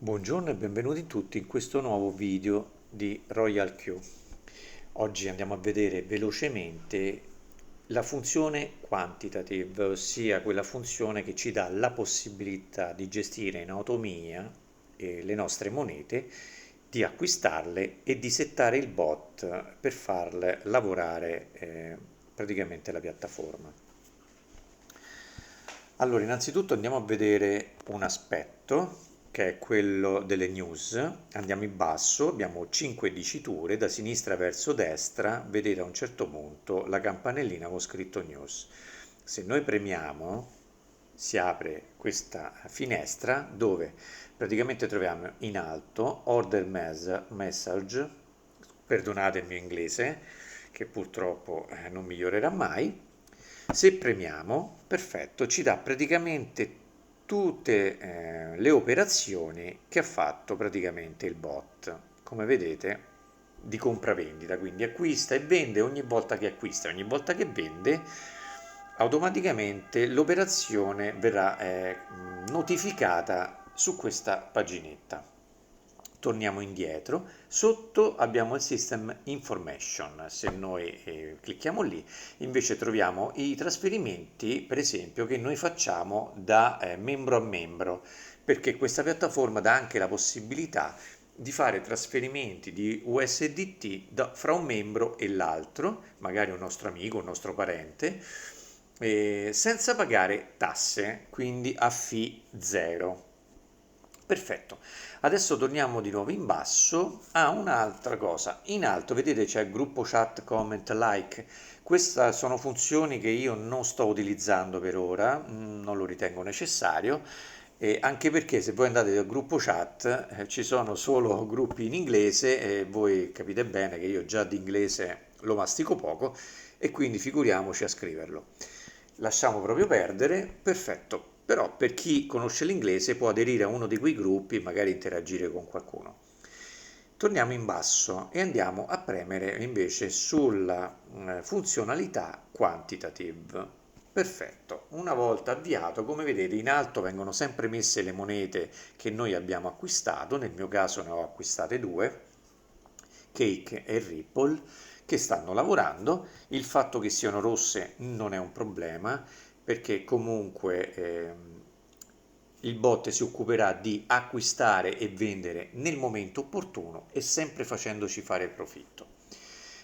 Buongiorno e benvenuti tutti in questo nuovo video di Royal Q. Oggi andiamo a vedere velocemente la funzione quantitative, ossia quella funzione che ci dà la possibilità di gestire in autonomia le nostre monete, di acquistarle e di settare il bot per farle lavorare praticamente la piattaforma. Allora, innanzitutto andiamo a vedere un aspetto che è quello delle news. Andiamo in basso, abbiamo 5 diciture, da sinistra verso destra, vedete a un certo punto la campanellina con scritto news. Se noi premiamo, si apre questa finestra dove praticamente troviamo in alto message, perdonate il mio inglese, che purtroppo non migliorerà mai. Se premiamo, perfetto, ci dà praticamente tutte le operazioni che ha fatto praticamente il bot. Come vedete, di compravendita, quindi acquista e vende ogni volta che acquista, ogni volta che vende, automaticamente l'operazione verrà notificata su questa paginetta. Torniamo indietro, sotto abbiamo il System Information, se noi clicchiamo lì invece troviamo i trasferimenti per esempio che noi facciamo da membro a membro, perché questa piattaforma dà anche la possibilità di fare trasferimenti di USDT fra un membro e l'altro, magari un nostro amico, un nostro parente, senza pagare tasse, quindi a fee zero. Perfetto, adesso torniamo di nuovo in basso a un'altra cosa. In alto vedete c'è il gruppo chat, comment, like. Queste sono funzioni che io non sto utilizzando per ora, non lo ritengo necessario, anche perché se voi andate al gruppo chat ci sono solo gruppi in inglese e voi capite bene che io già di inglese lo mastico poco e quindi figuriamoci a scriverlo. Lasciamo proprio perdere, perfetto. Però per chi conosce l'inglese può aderire a uno di quei gruppi e magari interagire con qualcuno. Torniamo in basso e andiamo a premere invece sulla funzionalità quantitative. Perfetto, una volta avviato, come vedete in alto vengono sempre messe le monete che noi abbiamo acquistato, nel mio caso ne ho acquistate due, Cake e Ripple, che stanno lavorando. Il fatto che siano rosse non è un problema, perché comunque il bot si occuperà di acquistare e vendere nel momento opportuno e sempre facendoci fare profitto.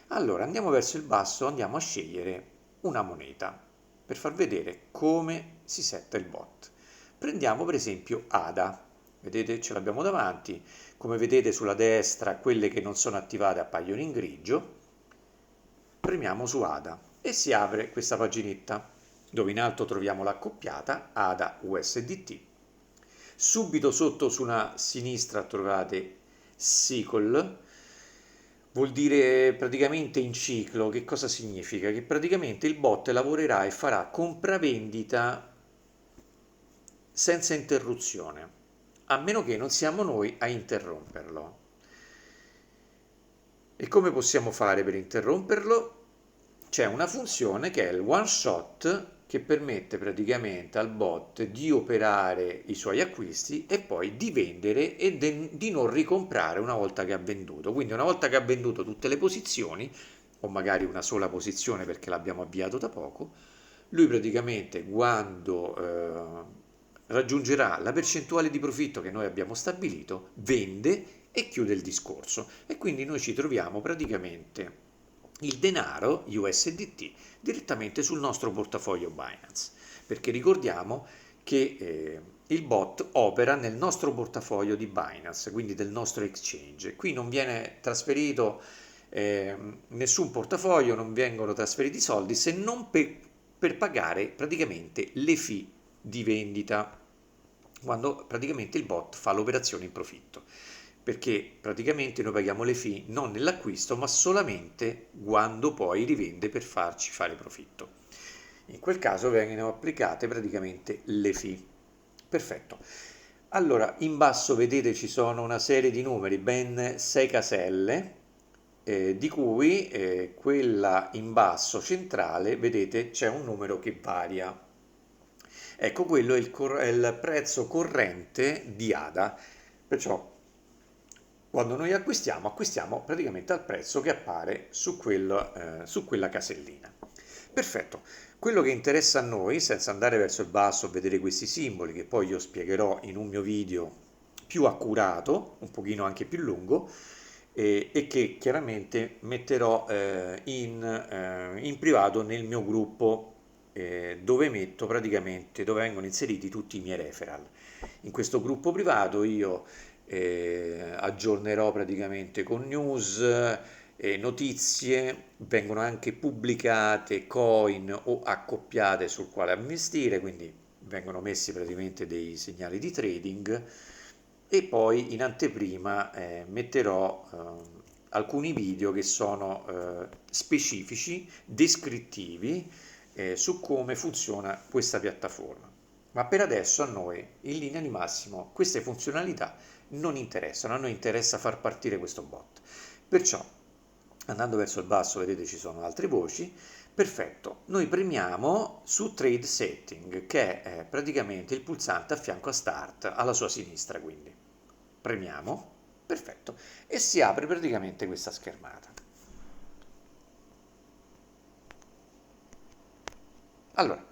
Allora andiamo verso il basso, andiamo a scegliere una moneta per far vedere come si setta il bot. Prendiamo per esempio ADA, vedete ce l'abbiamo davanti, come vedete sulla destra quelle che non sono attivate appaiono in grigio, premiamo su ADA e si apre questa paginetta dove in alto troviamo l'accoppiata ADA USDT. Subito sotto sulla sinistra trovate Cycle, vuol dire praticamente in ciclo. Che cosa significa? Che praticamente il bot lavorerà e farà compravendita senza interruzione, a meno che non siamo noi a interromperlo. E come possiamo fare per interromperlo? C'è una funzione che è il one shot che permette praticamente al bot di operare i suoi acquisti e poi di vendere e di non ricomprare una volta che ha venduto. Quindi una volta che ha venduto tutte le posizioni, o magari una sola posizione perché l'abbiamo avviato da poco, lui praticamente quando raggiungerà la percentuale di profitto che noi abbiamo stabilito, vende e chiude il discorso. E quindi noi ci troviamo praticamente il denaro USDT direttamente sul nostro portafoglio Binance, perché ricordiamo che il bot opera nel nostro portafoglio di Binance, quindi del nostro exchange. Qui non viene trasferito nessun portafoglio, non vengono trasferiti soldi se non per pagare praticamente le fee di vendita, quando praticamente il bot fa l'operazione in profitto, perché praticamente noi paghiamo le fee non nell'acquisto ma solamente quando poi rivende per farci fare profitto. In quel caso vengono applicate praticamente le fee. Perfetto. Allora, in basso vedete ci sono una serie di numeri, ben 6 caselle, di cui quella in basso centrale, vedete, c'è un numero che varia. Ecco, quello è il prezzo corrente di ADA. Perciò quando noi acquistiamo, acquistiamo praticamente al prezzo che appare su quella casellina. Perfetto. Quello che interessa a noi, senza andare verso il basso a vedere questi simboli, che poi io spiegherò in un mio video più accurato, un pochino anche più lungo, e che chiaramente metterò in privato nel mio gruppo, dove metto praticamente, dove vengono inseriti tutti i miei referral. In questo gruppo privato io aggiornerò praticamente con news, notizie, vengono anche pubblicate coin o accoppiate sul quale investire, quindi vengono messi praticamente dei segnali di trading e poi in anteprima metterò alcuni video che sono specifici, descrittivi su come funziona questa piattaforma. Ma per adesso a noi, in linea di massimo, queste funzionalità non interessano, a noi interessa far partire questo bot. Perciò, andando verso il basso, vedete ci sono altre voci. Perfetto, noi premiamo su Trade Setting, che è praticamente il pulsante a fianco a Start, alla sua sinistra quindi. Premiamo, perfetto, e si apre praticamente questa schermata. Allora,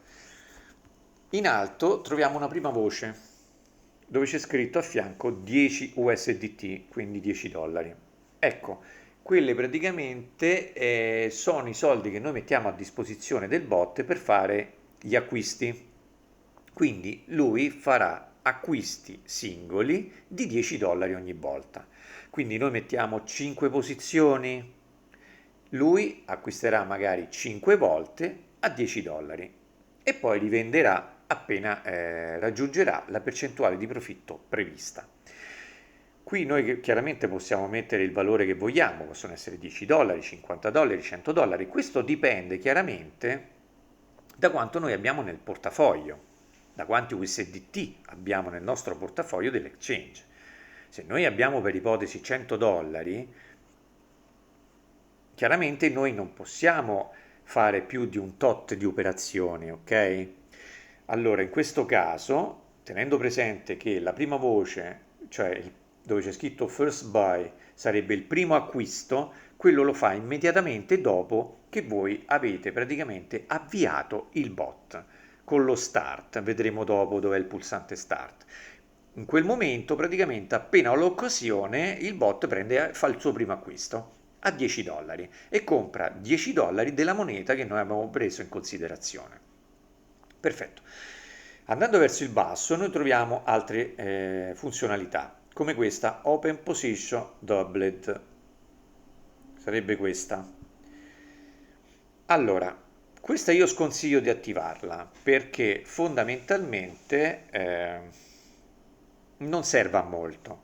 in alto troviamo una prima voce dove c'è scritto a fianco 10 USDT, quindi 10 dollari. Ecco, quelle praticamente sono i soldi che noi mettiamo a disposizione del bot per fare gli acquisti. Quindi lui farà acquisti singoli di 10 dollari ogni volta. Quindi noi mettiamo 5 posizioni, lui acquisterà magari 5 volte a 10 dollari e poi li venderà appena raggiungerà la percentuale di profitto prevista. Qui noi chiaramente possiamo mettere il valore che vogliamo, possono essere 10 dollari, 50 dollari, 100 dollari, questo dipende chiaramente da quanto noi abbiamo nel portafoglio, da quanti USDT abbiamo nel nostro portafoglio dell'exchange. Se noi abbiamo per ipotesi 100 dollari, chiaramente noi non possiamo fare più di un tot di operazioni, ok? Allora, in questo caso, tenendo presente che la prima voce, dove c'è scritto first buy, sarebbe il primo acquisto, quello lo fa immediatamente dopo che voi avete praticamente avviato il bot con lo start. Vedremo dopo dove è il pulsante start. In quel momento, praticamente appena ho l'occasione, il bot fa il suo primo acquisto a 10 dollari e compra 10 dollari della moneta che noi abbiamo preso in considerazione. Perfetto. Andando verso il basso noi troviamo altre funzionalità, come questa Open Position Doubled, sarebbe questa. Allora, questa io sconsiglio di attivarla perché fondamentalmente non serve a molto.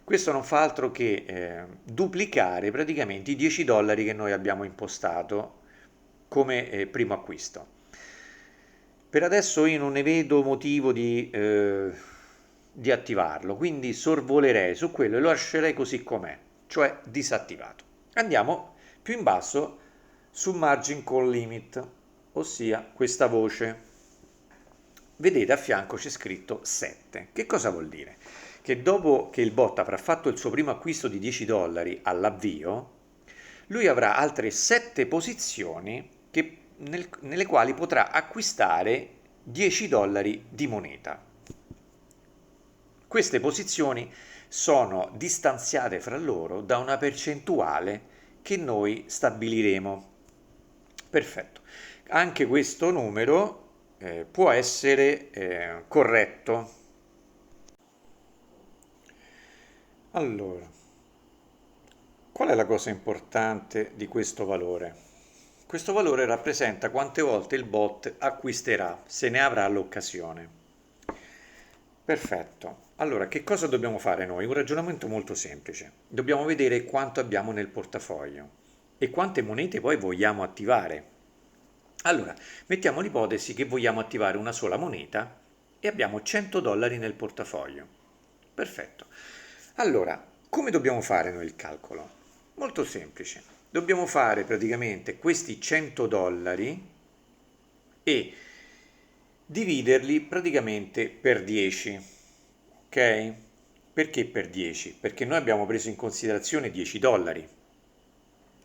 Questo non fa altro che duplicare praticamente i 10 dollari che noi abbiamo impostato come primo acquisto. Per adesso io non ne vedo motivo di attivarlo, quindi sorvolerei su quello e lo lascerei così com'è, cioè disattivato. Andiamo più in basso su Margin Call Limit, ossia questa voce. Vedete a fianco c'è scritto 7. Che cosa vuol dire? Che dopo che il bot avrà fatto il suo primo acquisto di 10 dollari all'avvio, lui avrà altre 7 posizioni nelle quali potrà acquistare 10 dollari di moneta. Queste posizioni sono distanziate fra loro da una percentuale che noi stabiliremo. Perfetto. Anche questo numero può essere corretto. Allora, qual è la cosa importante di questo valore? Questo valore rappresenta quante volte il bot acquisterà, se ne avrà l'occasione. Perfetto. Allora, che cosa dobbiamo fare noi? Un ragionamento molto semplice. Dobbiamo vedere quanto abbiamo nel portafoglio e quante monete poi vogliamo attivare. Allora, mettiamo l'ipotesi che vogliamo attivare una sola moneta e abbiamo 100 dollari nel portafoglio. Perfetto. Allora, come dobbiamo fare noi il calcolo? Molto semplice. Dobbiamo fare praticamente questi 100 dollari e dividerli praticamente per 10, ok? Perché per 10? Perché noi abbiamo preso in considerazione 10 dollari.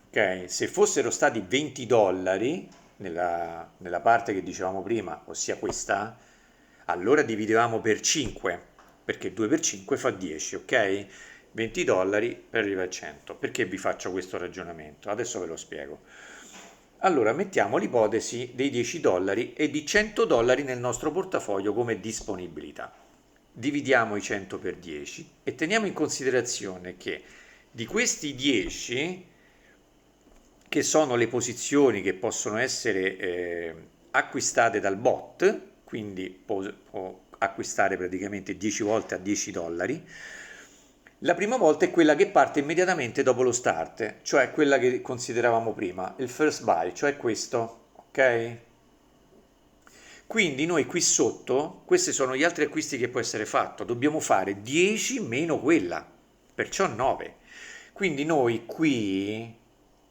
Ok? Se fossero stati 20 dollari nella parte che dicevamo prima, ossia questa, allora dividevamo per 5, perché 2 per 5 fa 10, ok? 20 dollari per arrivare a 100. Perché vi faccio questo ragionamento? Adesso ve lo spiego. Allora, mettiamo l'ipotesi dei 10 dollari e di 100 dollari nel nostro portafoglio come disponibilità. Dividiamo i 100 per 10 e teniamo in considerazione che di questi 10, che sono le posizioni che possono essere acquistate dal bot, quindi può acquistare praticamente 10 volte a 10 dollari, la prima volta è quella che parte immediatamente dopo lo start, cioè quella che consideravamo prima, il first buy, cioè questo, ok? Quindi noi qui sotto, questi sono gli altri acquisti che può essere fatto, dobbiamo fare 10 meno quella, perciò 9. Quindi noi qui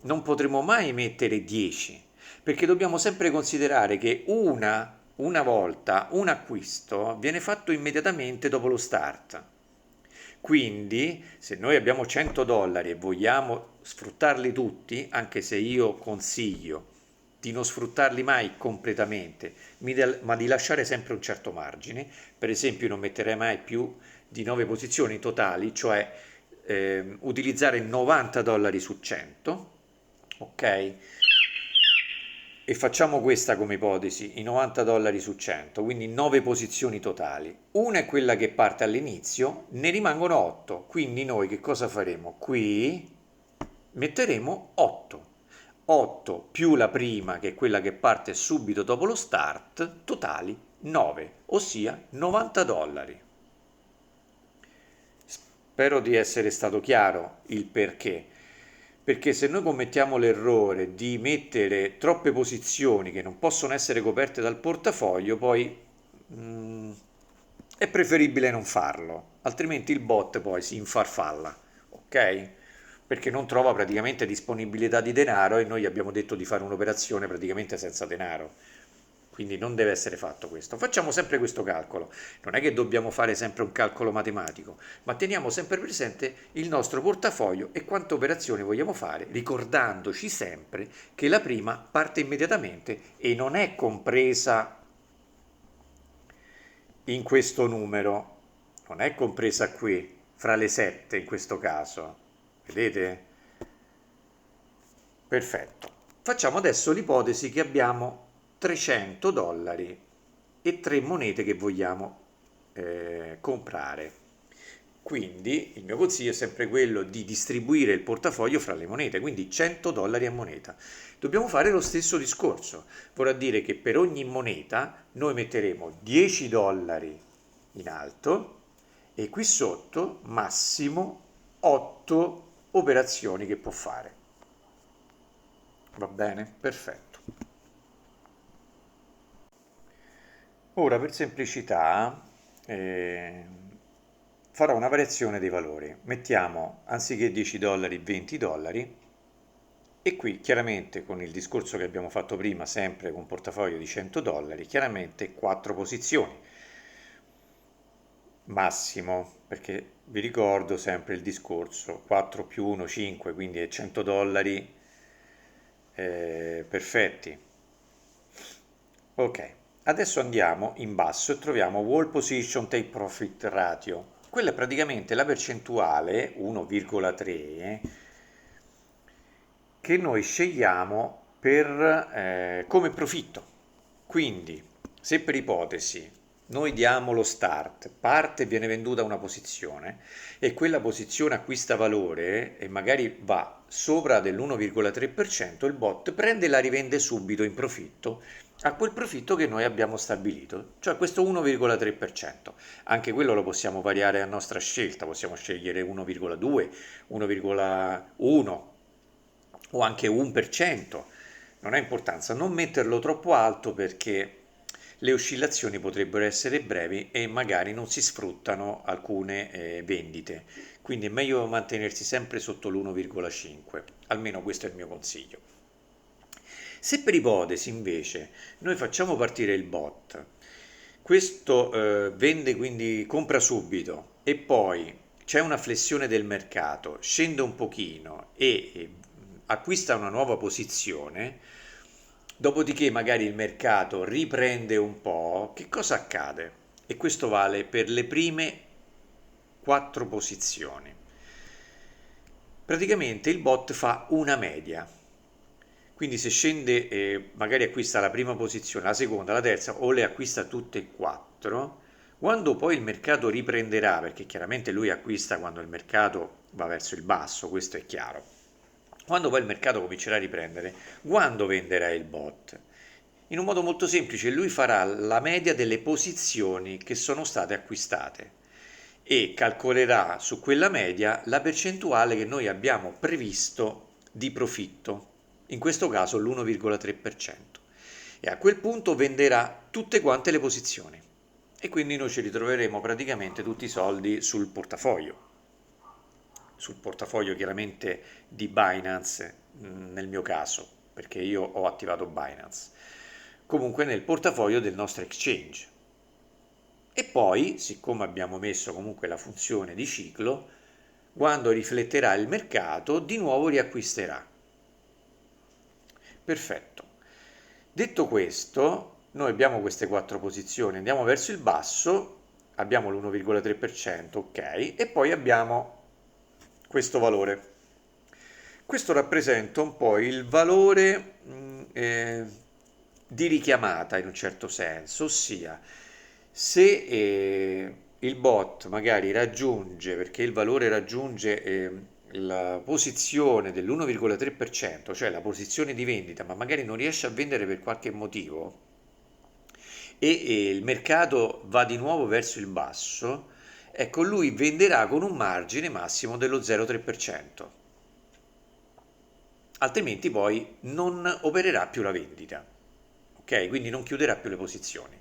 non potremo mai mettere 10, perché dobbiamo sempre considerare che una volta un acquisto viene fatto immediatamente dopo lo start. Quindi, se noi abbiamo 100 dollari e vogliamo sfruttarli tutti, anche se io consiglio di non sfruttarli mai completamente, ma di lasciare sempre un certo margine, per esempio non metterei mai più di 9 posizioni totali, cioè utilizzare 90 dollari su 100, ok? E facciamo questa come ipotesi, i 90 dollari su 100, quindi 9 posizioni totali. Una è quella che parte all'inizio, ne rimangono 8, quindi noi che cosa faremo? Qui metteremo 8. 8 più la prima, che è quella che parte subito dopo lo start, totali 9, ossia 90 dollari. Spero di essere stato chiaro il perché. Perché se noi commettiamo l'errore di mettere troppe posizioni che non possono essere coperte dal portafoglio, poi è preferibile non farlo, altrimenti il bot poi si infarfalla, ok? Perché non trova praticamente disponibilità di denaro e noi abbiamo detto di fare un'operazione praticamente senza denaro. Quindi non deve essere fatto questo. Facciamo sempre questo calcolo. Non è che dobbiamo fare sempre un calcolo matematico, ma teniamo sempre presente il nostro portafoglio e quante operazioni vogliamo fare, ricordandoci sempre che la prima parte immediatamente e non è compresa in questo numero, non è compresa qui, fra le 7 in questo caso. Vedete? Perfetto. Facciamo adesso l'ipotesi che abbiamo 300 dollari e 3 monete che vogliamo comprare. Quindi il mio consiglio è sempre quello di distribuire il portafoglio fra le monete, quindi 100 dollari a moneta. Dobbiamo fare lo stesso discorso, vorrà dire che per ogni moneta noi metteremo 10 dollari in alto e qui sotto massimo 8 operazioni che può fare. Va bene? Perfetto. Ora per semplicità farò una variazione dei valori. Mettiamo anziché 10 dollari 20 dollari e qui chiaramente con il discorso che abbiamo fatto prima, sempre con un portafoglio di 100 dollari, chiaramente 4 posizioni. Massimo, perché vi ricordo sempre il discorso 4 più 1 5, quindi è 100 dollari perfetti. Ok, adesso andiamo in basso e troviamo Wall Position Take Profit Ratio. Quella è praticamente la percentuale 1,3 che noi scegliamo come profitto. Quindi, se per ipotesi noi diamo lo start, parte e viene venduta una posizione e quella posizione acquista valore e magari va sopra dell'1,3%, il bot prende e la rivende subito in profitto a quel profitto che noi abbiamo stabilito, cioè questo 1,3%. Anche quello lo possiamo variare a nostra scelta, possiamo scegliere 1,2, 1,1 o anche 1%, non ha importanza, non metterlo troppo alto perché le oscillazioni potrebbero essere brevi e magari non si sfruttano alcune vendite, quindi è meglio mantenersi sempre sotto l'1,5, almeno questo è il mio consiglio. Se per ipotesi invece noi facciamo partire il bot, questo vende quindi compra subito e poi c'è una flessione del mercato, scende un pochino e acquista una nuova posizione, dopodiché magari il mercato riprende un po', che cosa accade? E questo vale per le prime 4 posizioni. Praticamente il bot fa una media. Quindi se scende e magari acquista la prima posizione, la seconda, la terza o le acquista tutte e 4, quando poi il mercato riprenderà, perché chiaramente lui acquista quando il mercato va verso il basso, questo è chiaro. Quando poi il mercato comincerà a riprendere, quando venderà il bot? In un modo molto semplice, lui farà la media delle posizioni che sono state acquistate e calcolerà su quella media la percentuale che noi abbiamo previsto di profitto, in questo caso l'1,3%. E a quel punto venderà tutte quante le posizioni e quindi noi ci ritroveremo praticamente tutti i soldi sul portafoglio chiaramente di Binance nel mio caso, perché io ho attivato Binance, comunque nel portafoglio del nostro exchange. E poi, siccome abbiamo messo comunque la funzione di ciclo, quando rifletterà il mercato, di nuovo riacquisterà. Perfetto. Detto questo, noi abbiamo queste 4 posizioni, andiamo verso il basso, abbiamo l'1,3%, ok, e poi abbiamo questo valore. Questo rappresenta un po' il valore di richiamata in un certo senso, ossia se il bot magari raggiunge, perché il valore raggiunge la posizione dell'1,3%, cioè la posizione di vendita, ma magari non riesce a vendere per qualche motivo e il mercato va di nuovo verso il basso, ecco lui venderà con un margine massimo dello 0,3%, altrimenti poi non opererà più la vendita, ok? Quindi non chiuderà più le posizioni.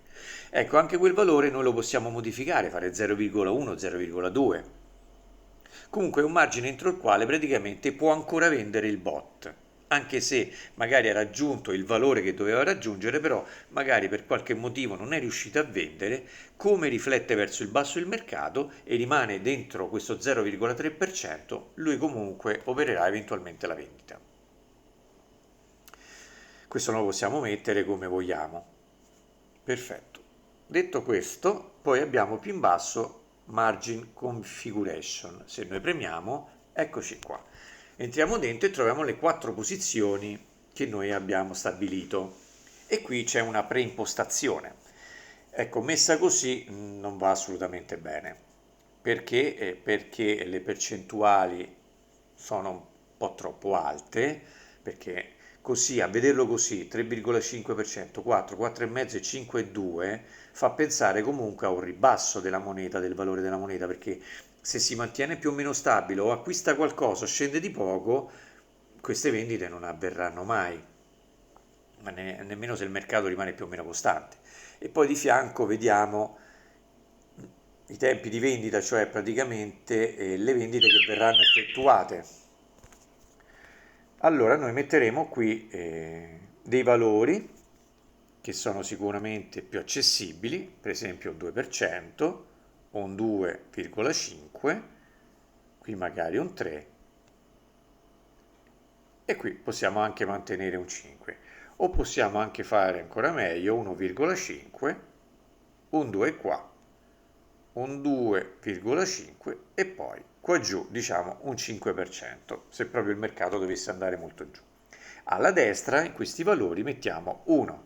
Ecco, anche quel valore noi lo possiamo modificare, fare 0,1, 0,2. Comunque è un margine entro il quale praticamente può ancora vendere il bot, anche se magari ha raggiunto il valore che doveva raggiungere, però magari per qualche motivo non è riuscito a vendere, come riflette verso il basso il mercato e rimane dentro questo 0,3%, lui comunque opererà eventualmente la vendita. Questo lo possiamo mettere come vogliamo. Perfetto. Detto questo, poi abbiamo più in basso Margin Configuration. Se noi premiamo, eccoci qua. Entriamo dentro e troviamo le 4 posizioni che noi abbiamo stabilito. E qui c'è una preimpostazione. Ecco, messa così non va assolutamente bene. Perché? Perché le percentuali sono un po' troppo alte, perché così, a vederlo così, 3,5%, 4, 4,5 e 5,2 fa pensare comunque a un ribasso della moneta, del valore della moneta, perché se si mantiene più o meno stabile o acquista qualcosa o scende di poco, queste vendite non avverranno mai, ma nemmeno se il mercato rimane più o meno costante. E poi di fianco vediamo i tempi di vendita, cioè praticamente le vendite che verranno effettuate. Allora noi metteremo qui dei valori che sono sicuramente più accessibili, per esempio un 2% o un 2,5, qui magari un 3 e qui possiamo anche mantenere un 5 o possiamo anche fare ancora meglio 1,5, un 2 qua, un 2,5 e poi qua giù diciamo un 5% se proprio il mercato dovesse andare molto giù. Alla destra in questi valori mettiamo 1,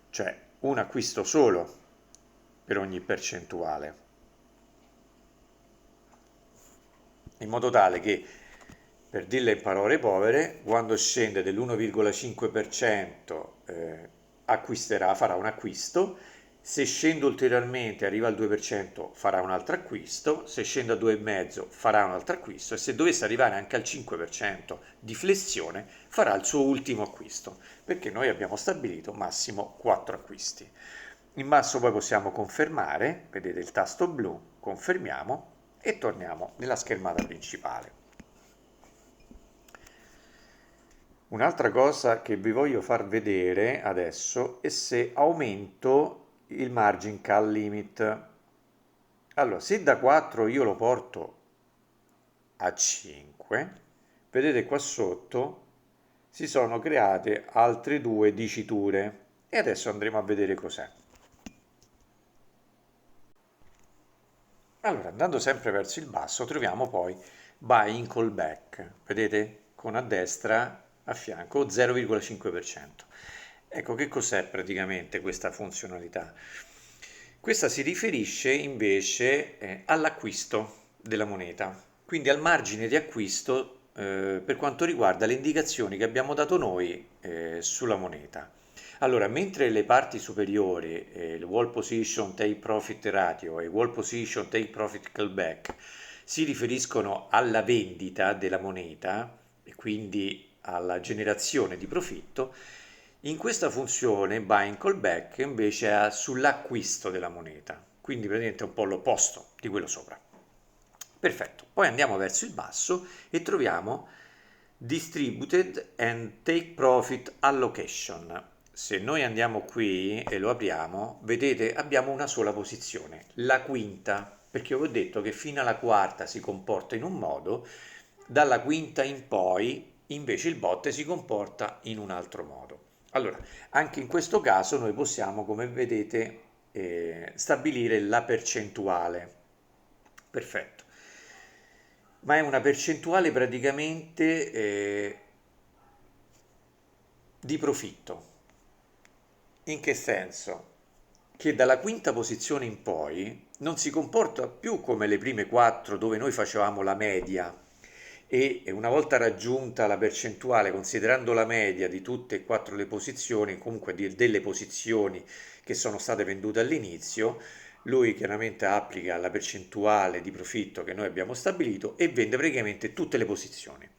cioè un acquisto solo per ogni percentuale, in modo tale che, per dirle in parole povere, quando scende dell'1,5% acquisterà, farà un acquisto, se scende ulteriormente arriva al 2% farà un altro acquisto, se scende a 2,5% farà un altro acquisto e se dovesse arrivare anche al 5% di flessione farà il suo ultimo acquisto, perché noi abbiamo stabilito massimo 4 acquisti. In basso poi possiamo confermare, vedete il tasto blu, confermiamo e torniamo nella schermata principale. Un'altra cosa che vi voglio far vedere adesso è se aumento il margin call limit. Allora, se da 4 io lo porto a 5, vedete qua sotto si sono create altre due diciture e adesso andremo a vedere cos'è. Allora, andando sempre verso il basso, troviamo poi Buy in Callback, vedete? Con a destra a fianco 0,5%. Ecco, che cos'è praticamente questa funzionalità? Questa si riferisce invece all'acquisto della moneta, quindi al margine di acquisto per quanto riguarda le indicazioni che abbiamo dato noi sulla moneta. Allora, mentre le parti superiori, il Wall Position Take Profit Ratio e il Wall Position Take Profit Callback, si riferiscono alla vendita della moneta e quindi alla generazione di profitto, in questa funzione Buy and Callback invece è sull'acquisto della moneta, quindi praticamente è un po' l'opposto di quello sopra. Perfetto, poi andiamo verso il basso e troviamo Distributed and Take Profit Allocation. Se noi andiamo qui e lo apriamo, vedete abbiamo una sola posizione, la quinta, perché vi ho detto che fino alla quarta si comporta in un modo, dalla quinta in poi invece il bot si comporta in un altro modo. Allora, anche in questo caso noi possiamo, come vedete, stabilire la percentuale. Perfetto. Ma è una percentuale praticamente di profitto. In che senso? Che dalla quinta posizione in poi non si comporta più come le prime quattro dove noi facevamo la media e una volta raggiunta la percentuale, considerando la media di tutte e quattro le posizioni, comunque delle posizioni che sono state vendute all'inizio, lui chiaramente applica la percentuale di profitto che noi abbiamo stabilito e vende praticamente tutte le posizioni.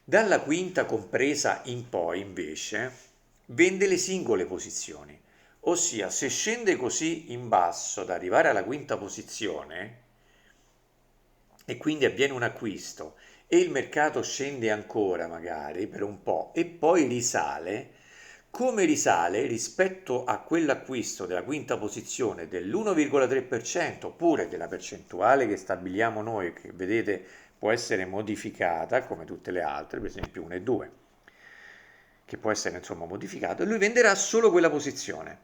Dalla quinta compresa in poi, invece, vende le singole posizioni, ossia se scende così in basso da arrivare alla quinta posizione e quindi avviene un acquisto e il mercato scende ancora magari per un po' e poi risale, come risale rispetto a quell'acquisto della quinta posizione dell'1,3% oppure della percentuale che stabiliamo noi, che vedete può essere modificata come tutte le altre, per esempio 1 e 2, che può essere insomma modificato, e lui venderà solo quella posizione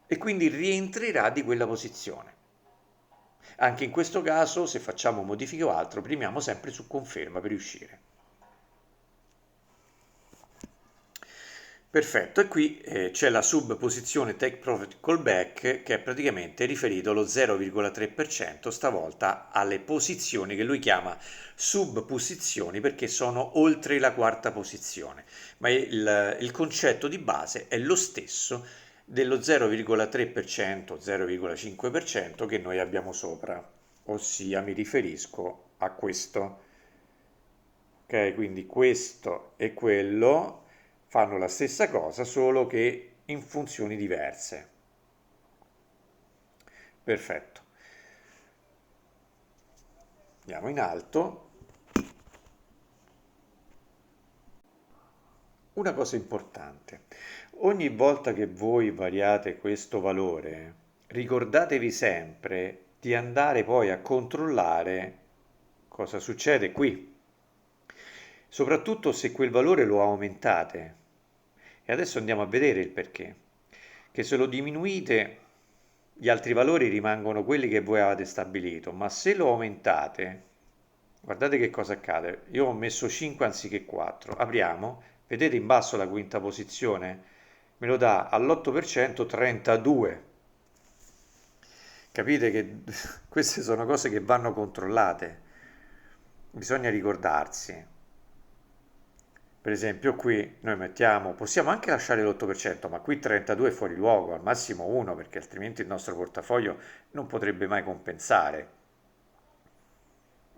e quindi rientrerà di quella posizione. Anche in questo caso, se facciamo modifiche o altro, premiamo sempre su conferma per uscire. Perfetto, e qui c'è la subposizione Take Profit Callback che è praticamente riferito allo 0,3%, stavolta alle posizioni che lui chiama subposizioni perché sono oltre la quarta posizione, ma il concetto di base è lo stesso dello 0,3%, 0,5% che noi abbiamo sopra, ossia mi riferisco a questo. Ok, quindi questo e quello fanno la stessa cosa, solo che in funzioni diverse. Perfetto. Andiamo in alto. Una cosa importante, ogni volta che voi variate questo valore, ricordatevi sempre di andare poi a controllare cosa succede qui, soprattutto se quel valore lo aumentate. E adesso andiamo a vedere il perché. Che se lo diminuite, gli altri valori rimangono quelli che voi avete stabilito, ma se lo aumentate, guardate che cosa accade. Io ho messo 5 anziché 4. Apriamo, vedete in basso la quinta posizione? Me lo dà all'8% 32. Capite che queste sono cose che vanno controllate. Bisogna ricordarsi. Per esempio qui noi mettiamo, possiamo anche lasciare l'8%, ma qui 32 è fuori luogo, al massimo 1, perché altrimenti il nostro portafoglio non potrebbe mai compensare.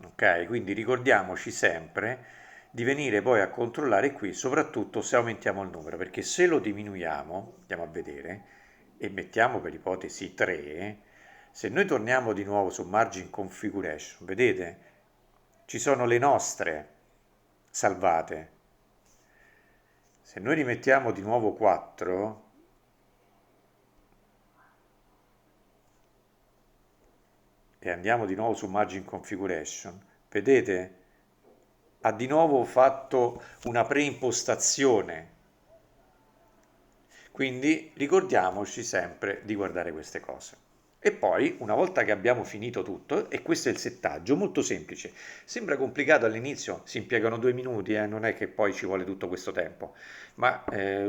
Ok, quindi ricordiamoci sempre di venire poi a controllare qui, soprattutto se aumentiamo il numero, perché se lo diminuiamo, andiamo a vedere, e mettiamo per ipotesi 3, se noi torniamo di nuovo su Margin Configuration, vedete, ci sono le nostre salvate. Se noi rimettiamo di nuovo 4 e andiamo di nuovo su Margin Configuration, vedete ha di nuovo fatto una preimpostazione, quindi ricordiamoci sempre di guardare queste cose. E poi, una volta che abbiamo finito tutto, e questo è il settaggio, molto semplice, sembra complicato all'inizio, si impiegano 2 minuti, non è che poi ci vuole tutto questo tempo, ma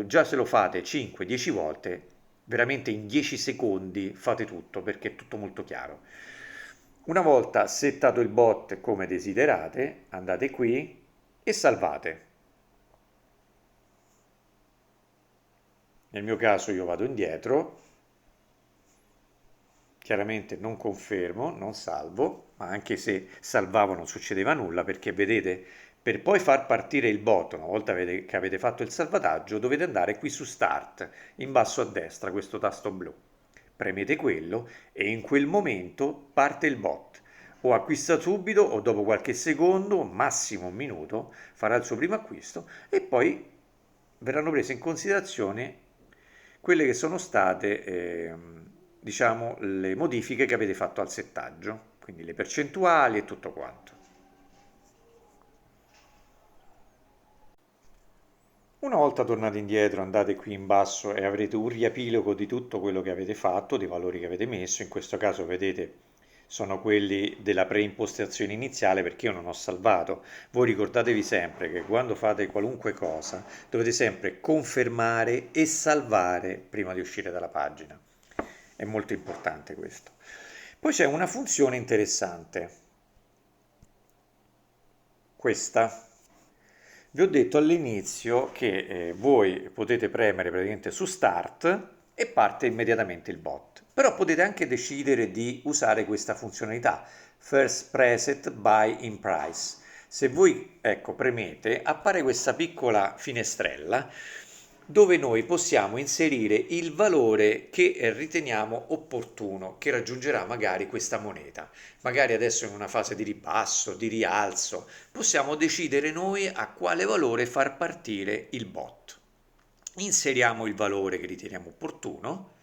già se lo fate 5-10 volte, veramente in 10 secondi fate tutto, perché è tutto molto chiaro. Una volta settato il bot come desiderate, andate qui e salvate. Nel mio caso io vado indietro, chiaramente non confermo, non salvo, ma anche se salvavo non succedeva nulla perché vedete, per poi far partire il bot, una volta che avete fatto il salvataggio, dovete andare qui su Start, in basso a destra, questo tasto blu. Premete quello e in quel momento parte il bot. O acquista subito o dopo qualche secondo, massimo un minuto, farà il suo primo acquisto e poi verranno prese in considerazione quelle che sono state, diciamo, le modifiche che avete fatto al settaggio, quindi le percentuali e tutto quanto. Una volta tornati indietro andate qui in basso e avrete un riepilogo di tutto quello che avete fatto, dei valori che avete messo, in questo caso vedete sono quelli della preimpostazione iniziale perché io non ho salvato. Voi ricordatevi sempre che quando fate qualunque cosa dovete sempre confermare e salvare prima di uscire dalla pagina. È molto importante questo. Poi c'è una funzione interessante, questa. Vi ho detto all'inizio che voi potete premere praticamente su Start e parte immediatamente il bot. Però potete anche decidere di usare questa funzionalità, First Preset by in Price. Se voi, ecco, premete, appare questa piccola finestrella dove noi possiamo inserire il valore che riteniamo opportuno, che raggiungerà magari questa moneta. Magari adesso in una fase di ribasso, di rialzo, possiamo decidere noi a quale valore far partire il bot. Inseriamo il valore che riteniamo opportuno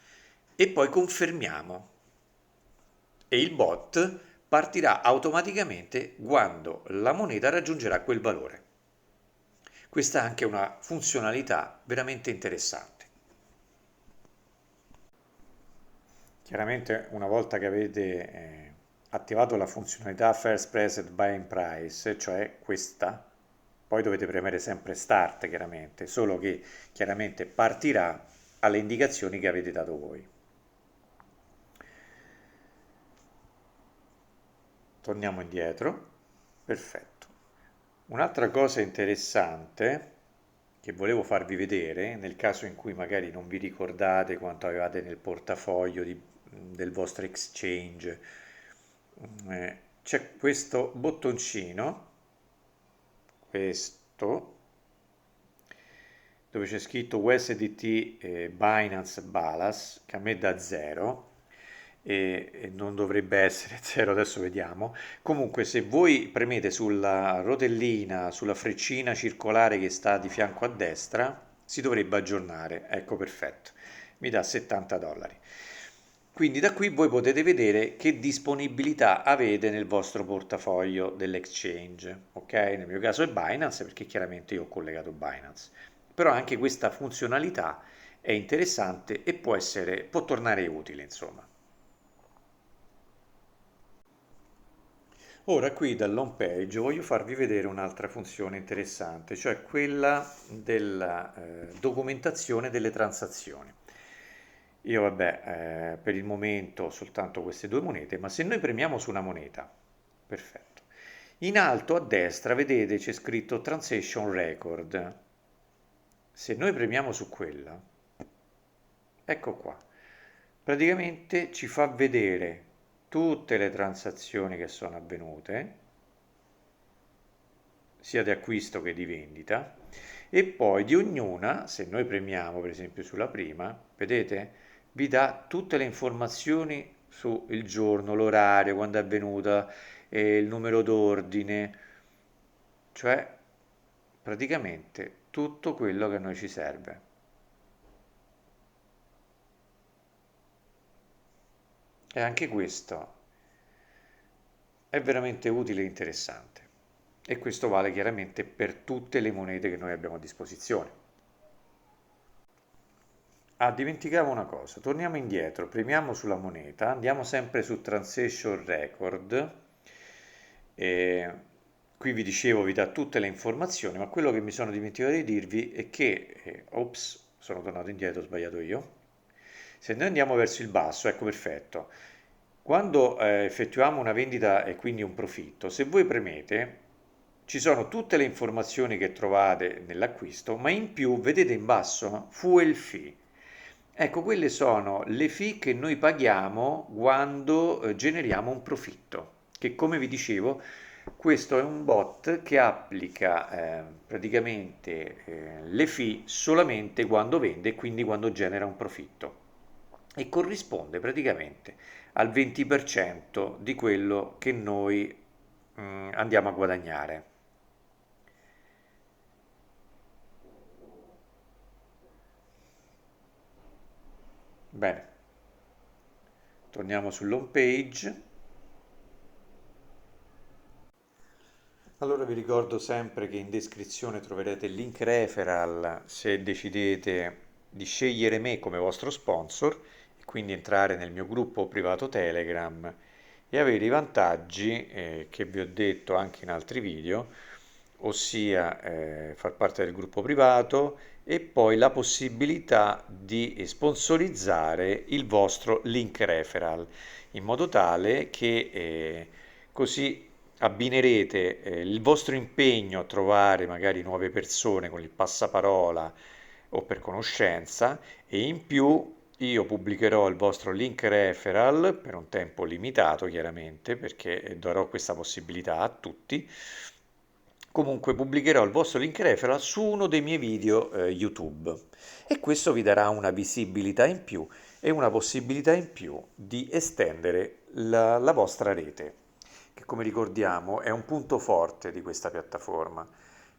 e poi confermiamo e il bot partirà automaticamente quando la moneta raggiungerà quel valore. Questa è anche una funzionalità veramente interessante. Chiaramente una volta che avete attivato la funzionalità First Preset by in Price, cioè questa, poi dovete premere sempre Start chiaramente, solo che chiaramente partirà alle indicazioni che avete dato voi. Torniamo indietro. Perfetto. Un'altra cosa interessante che volevo farvi vedere, nel caso in cui magari non vi ricordate quanto avevate nel portafoglio del vostro exchange, c'è questo bottoncino, questo, dove c'è scritto USDT Binance Balance, che a me dà 0, e non dovrebbe essere 0, adesso vediamo. Comunque, se voi premete sulla rotellina, sulla freccina circolare che sta di fianco a destra, si dovrebbe aggiornare. Ecco, perfetto. Mi dà 70 dollari. Quindi da qui voi potete vedere che disponibilità avete nel vostro portafoglio dell'exchange, ok? Nel mio caso è Binance perché chiaramente io ho collegato Binance. Però anche questa funzionalità è interessante e può tornare utile, insomma. Ora qui dall'home page voglio farvi vedere un'altra funzione interessante, cioè quella della documentazione delle transazioni. Io vabbè, per il momento ho soltanto queste due monete, ma se noi premiamo su una moneta, perfetto. In alto a destra vedete c'è scritto Transaction Record. Se noi premiamo su quella, ecco qua, praticamente ci fa vedere tutte le transazioni che sono avvenute, sia di acquisto che di vendita, e poi di ognuna, se noi premiamo per esempio sulla prima, vedete, vi dà tutte le informazioni su il giorno, l'orario, quando è avvenuta, il numero d'ordine, cioè praticamente tutto quello che a noi ci serve. E anche questo è veramente utile e interessante. e questo vale chiaramente per tutte le monete che noi abbiamo a disposizione. Ah, dimenticavo una cosa, torniamo indietro, premiamo sulla moneta, andiamo sempre su Transaction Record e qui vi dicevo vi dà tutte le informazioni, ma quello che mi sono dimenticato di dirvi è che, ops, sono tornato indietro, ho sbagliato io. Se noi andiamo verso il basso, ecco perfetto, quando effettuiamo una vendita e quindi un profitto, se voi premete ci sono tutte le informazioni che trovate nell'acquisto, ma in più vedete in basso fuel fee. Ecco, quelle sono le fee che noi paghiamo quando generiamo un profitto, che come vi dicevo, questo è un bot che applica praticamente le fee solamente quando vende e quindi quando genera un profitto e corrisponde praticamente al 20% di quello che noi andiamo a guadagnare. Bene, torniamo sull'home page. Allora vi ricordo sempre che in descrizione troverete il link referral se decidete di scegliere me come vostro sponsor e quindi entrare nel mio gruppo privato Telegram e avere i vantaggi che vi ho detto anche in altri video, ossia far parte del gruppo privato e poi la possibilità di sponsorizzare il vostro link referral in modo tale che così abbinerete il vostro impegno a trovare magari nuove persone con il passaparola o per conoscenza e in più io pubblicherò il vostro link referral per un tempo limitato chiaramente perché darò questa possibilità a tutti. Comunque pubblicherò il vostro link referral su uno dei miei video YouTube e questo vi darà una visibilità in più e una possibilità in più di estendere la vostra rete, che come ricordiamo è un punto forte di questa piattaforma,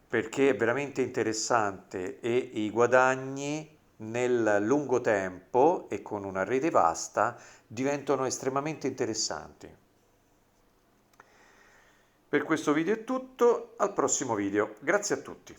perché è veramente interessante e i guadagni nel lungo tempo e con una rete vasta diventano estremamente interessanti. Per questo video è tutto, al prossimo video. Grazie a tutti.